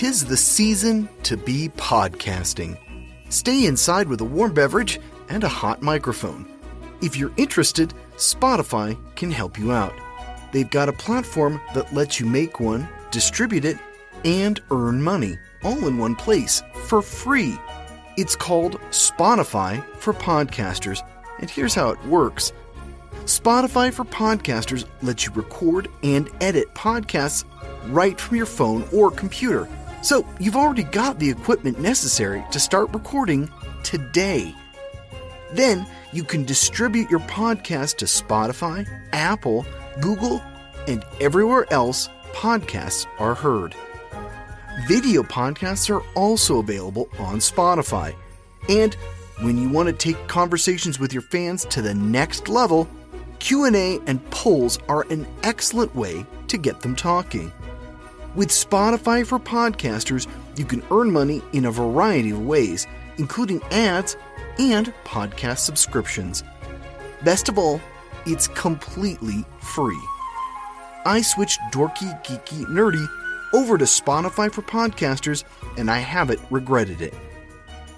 'Tis the season to be podcasting. Stay inside with a warm beverage and a hot microphone. If you're interested, Spotify can help you out. They've got a platform that lets you make one, distribute it, and earn money all in one place for free. It's called Spotify for Podcasters, and here's how it works. Spotify for Podcasters lets you record and edit podcasts right from your phone or computer. So you've already got the equipment necessary to start recording today. Then you can distribute your podcast to Spotify, Apple, Google, and everywhere else podcasts are heard. Video podcasts are also available on Spotify. And when you want to take conversations with your fans to the next level, Q&A and polls are an excellent way to get them talking. With Spotify for Podcasters, you can earn money in a variety of ways, including ads and podcast subscriptions. Best of all, it's completely free. I switched Dorky, Geeky, Nerdy over to Spotify for Podcasters, and I haven't regretted it.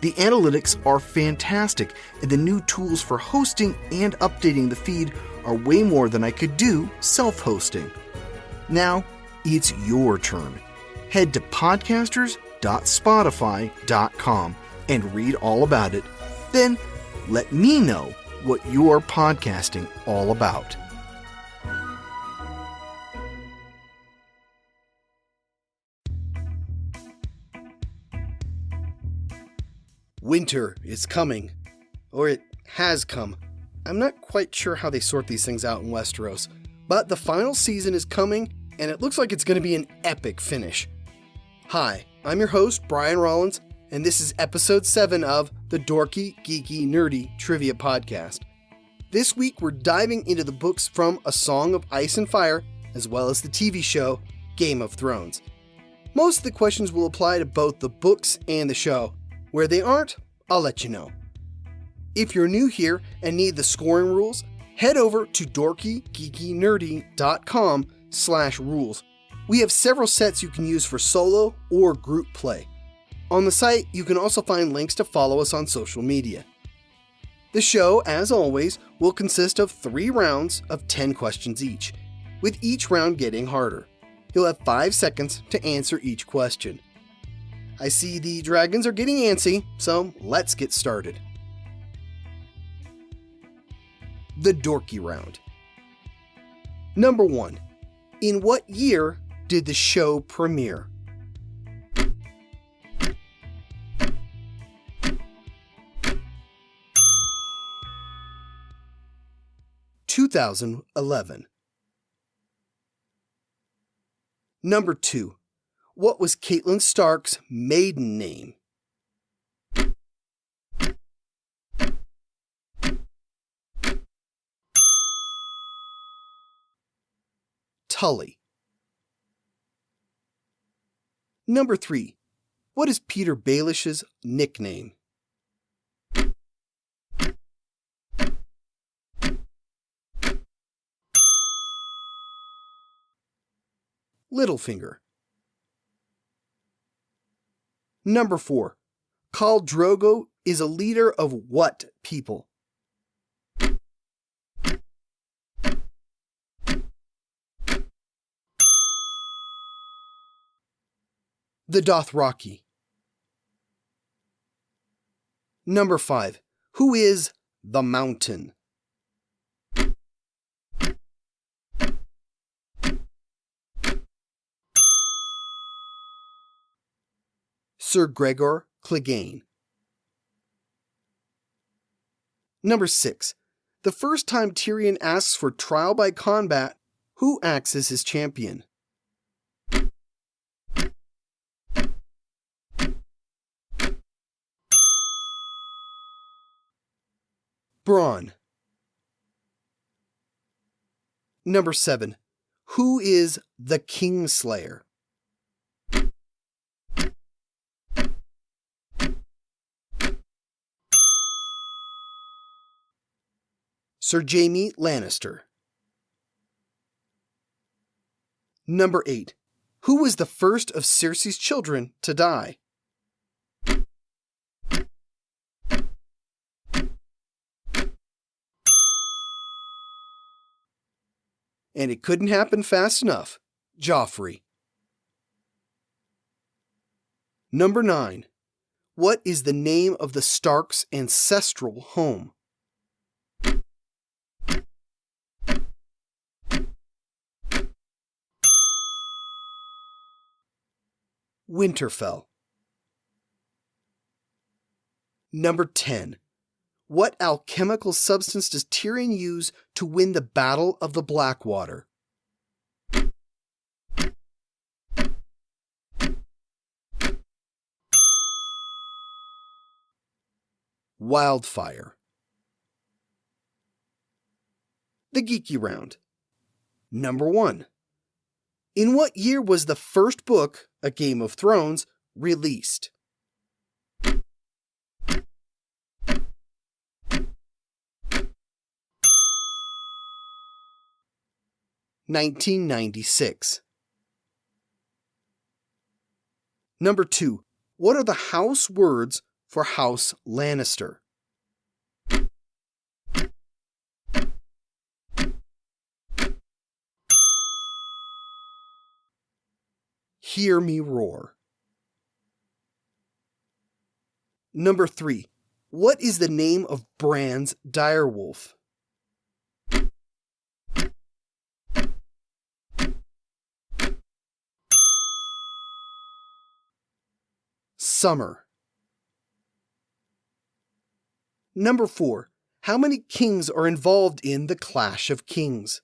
The analytics are fantastic, and the new tools for hosting and updating the feed are way more than I could do self-hosting. Now, it's your turn. Head to podcasters.spotify.com and read all about it. Then, let me know what you're podcasting all about. Winter is coming, or it has come. I'm not quite sure how they sort these things out in Westeros, but the final season is coming, and it looks like it's going to be an epic finish. Hi, I'm your host, Brian Rollins, and this is episode 7 of the Dorky, Geeky, Nerdy Trivia Podcast. This week, we're diving into the books from A Song of Ice and Fire, as well as the TV show Game of Thrones. Most of the questions will apply to both the books and the show. Where they aren't, I'll let you know. If you're new here and need the scoring rules, head over to dorkygeekynerdy.com/rules. We have several sets you can use for solo or group play. On the site, you can also find links to follow us on social media. The show, as always, will consist of 3 rounds of 10 questions each, with each round getting harder. You'll have 5 seconds to answer each question. I see the dragons are getting antsy, so let's get started. The Dorky Round. Number 1. In what year did the show premiere? (2011). Number 2. What was Catelyn Stark's maiden name? Tully. Number 3. What is Peter Baelish's nickname? Littlefinger. Number 4. Khal Drogo is a leader of what people? The Dothraki. Number 5. Who is the Mountain? Sir Gregor Clegane. Number 6. The first time Tyrion asks for trial by combat, who acts as his champion? Bronn. Number 7. Who is the Kingslayer? Sir Jaime Lannister. Number 8. Who was the first of Cersei's children to die? And it couldn't happen fast enough. Joffrey. Number 9. What is the name of the Starks' ancestral home? Winterfell. Number 10. What alchemical substance does Tyrion use to win the Battle of the Blackwater? Wildfire. The Geeky Round. Number 1. In what year was the first book, A Game of Thrones, released? (1996). Number 2. What are the house words for House Lannister? Hear me roar. Number 3. What is the name of Bran's direwolf? Summer. Number 4. How many kings are involved in the Clash of Kings?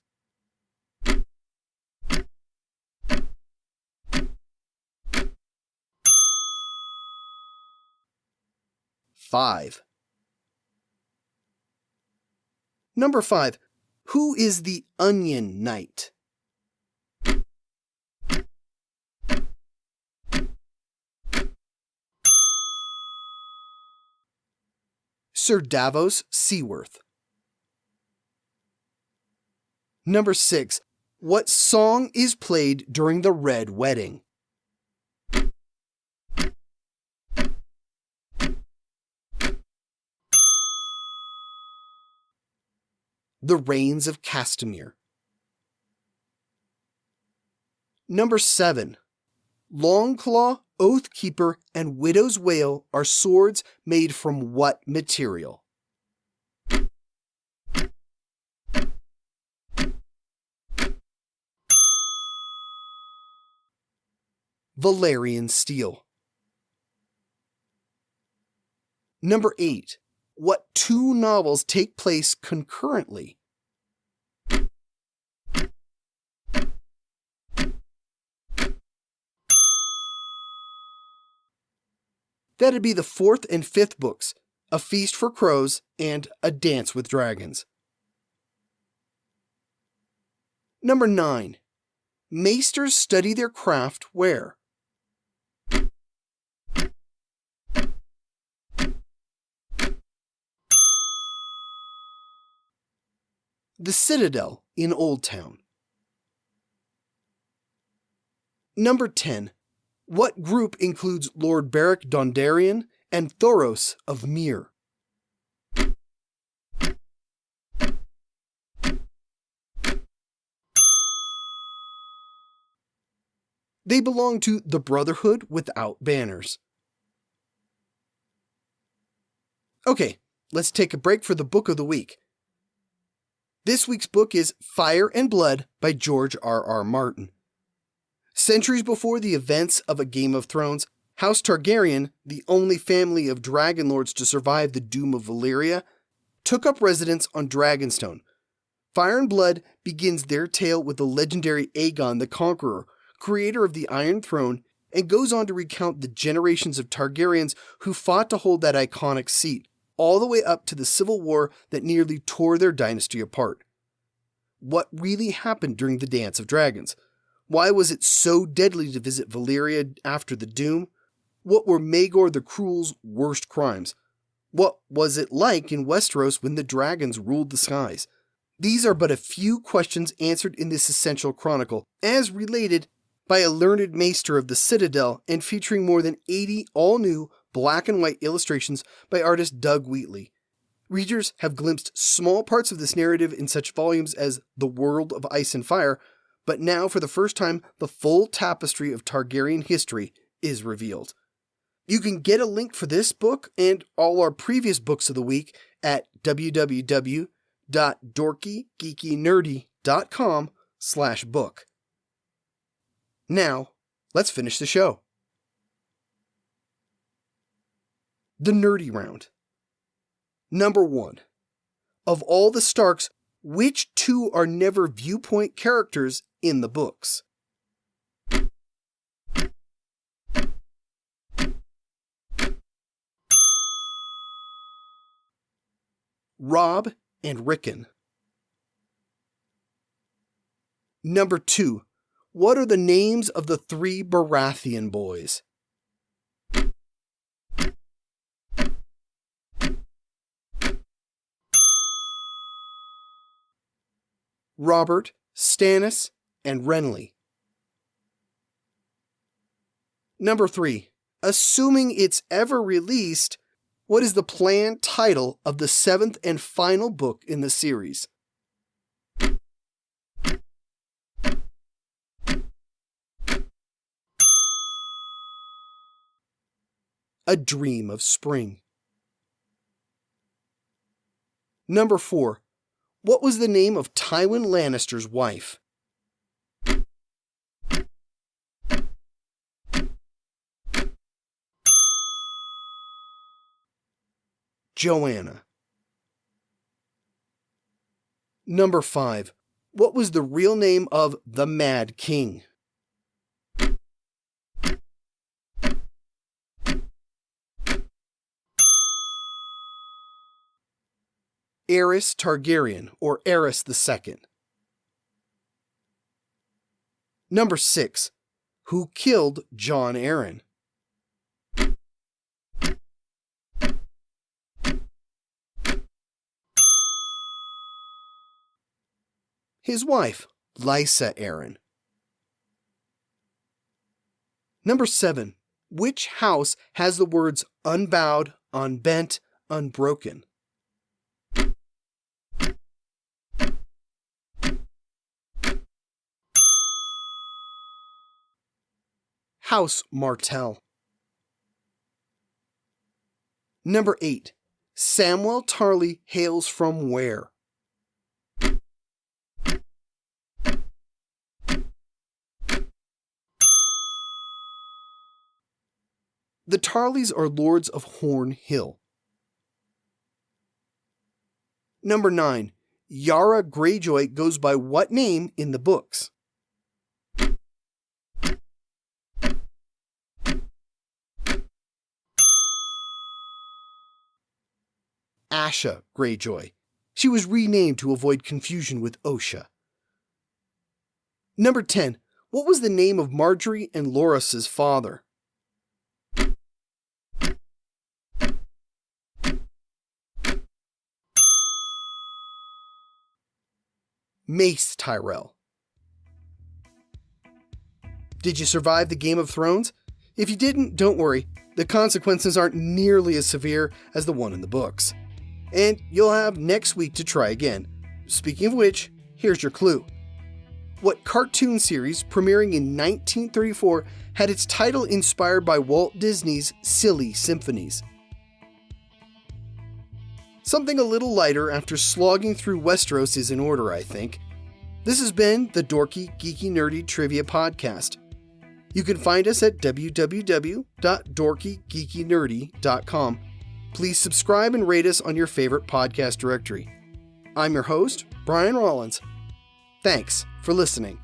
Five. Number 5. Who is the Onion Knight? Sir Davos Seaworth. Number 6. What song is played during the Red Wedding? The Rains of Castamere. Number 7. Longclaw, Oathkeeper, and Widow's Wail are swords made from what material? Valyrian steel. Number 8. What 2 novels take place concurrently? That'd be the 4th and 5th books, A Feast for Crows and A Dance with Dragons. Number 9. Maesters study their craft where? The Citadel in Old Town. Number 10. What group includes Lord Beric Dondarrion and Thoros of Myr? They belong to the Brotherhood without banners. Okay, let's take a break for the book of the week. This week's book is Fire and Blood by George R.R. Martin. Centuries before the events of A Game of Thrones, House Targaryen, the only family of dragon lords to survive the doom of Valyria, took up residence on Dragonstone. Fire and Blood begins their tale with the legendary Aegon the Conqueror, creator of the Iron Throne, and goes on to recount the generations of Targaryens who fought to hold that iconic seat, all the way up to the civil war that nearly tore their dynasty apart. What really happened during the Dance of Dragons? Why was it so deadly to visit Valyria after the doom? What were Maegor the Cruel's worst crimes? What was it like in Westeros when the dragons ruled the skies? These are but a few questions answered in this essential chronicle, as related by a learned maester of the Citadel and featuring more than 80 all-new black and white illustrations by artist Doug Wheatley. Readers have glimpsed small parts of this narrative in such volumes as The World of Ice and Fire, but now for the first time, the full tapestry of Targaryen history is revealed. You can get a link for this book and all our previous books of the week at www.dorkygeekynerdy.com/book. Now, let's finish the show. The Nerdy Round. Number 1. Of all the Starks, which two are never viewpoint characters in the books? Robb and Rickon. Number 2. What are the names of the 3 Baratheon boys? Robert, Stannis, and Renly. Number 3. Assuming it's ever released, what is the planned title of the 7th and final book in the series? A Dream of Spring. Number 4. What was the name of Tywin Lannister's wife? Joanna. Number 5. What was the real name of the Mad King? Aerys Targaryen, or Aerys II. Number 6. Who killed Jon Arryn? His wife, Lysa Arryn. Number 7. Which house has the words unbowed, unbent, unbroken? House Martell. Number 8. Samwell Tarly hails from where? The Tarleys are lords of Horn Hill. Number 9. Yara Greyjoy goes by what name in the books? Asha Greyjoy. She was renamed to avoid confusion with Osha. Number 10. What was the name of Margaery and Loras's father? Mace Tyrell. Did you survive the Game of Thrones? If you didn't, don't worry. The consequences aren't nearly as severe as the one in the books. And you'll have next week to try again. Speaking of which, here's your clue. What cartoon series premiering in 1934 had its title inspired by Walt Disney's Silly Symphonies? Something a little lighter after slogging through Westeros is in order, I think. This has been the Dorky, Geeky, Nerdy Trivia Podcast. You can find us at www.dorkygeekynerdy.com. Please subscribe and rate us on your favorite podcast directory. I'm your host, Brian Rollins. Thanks for listening.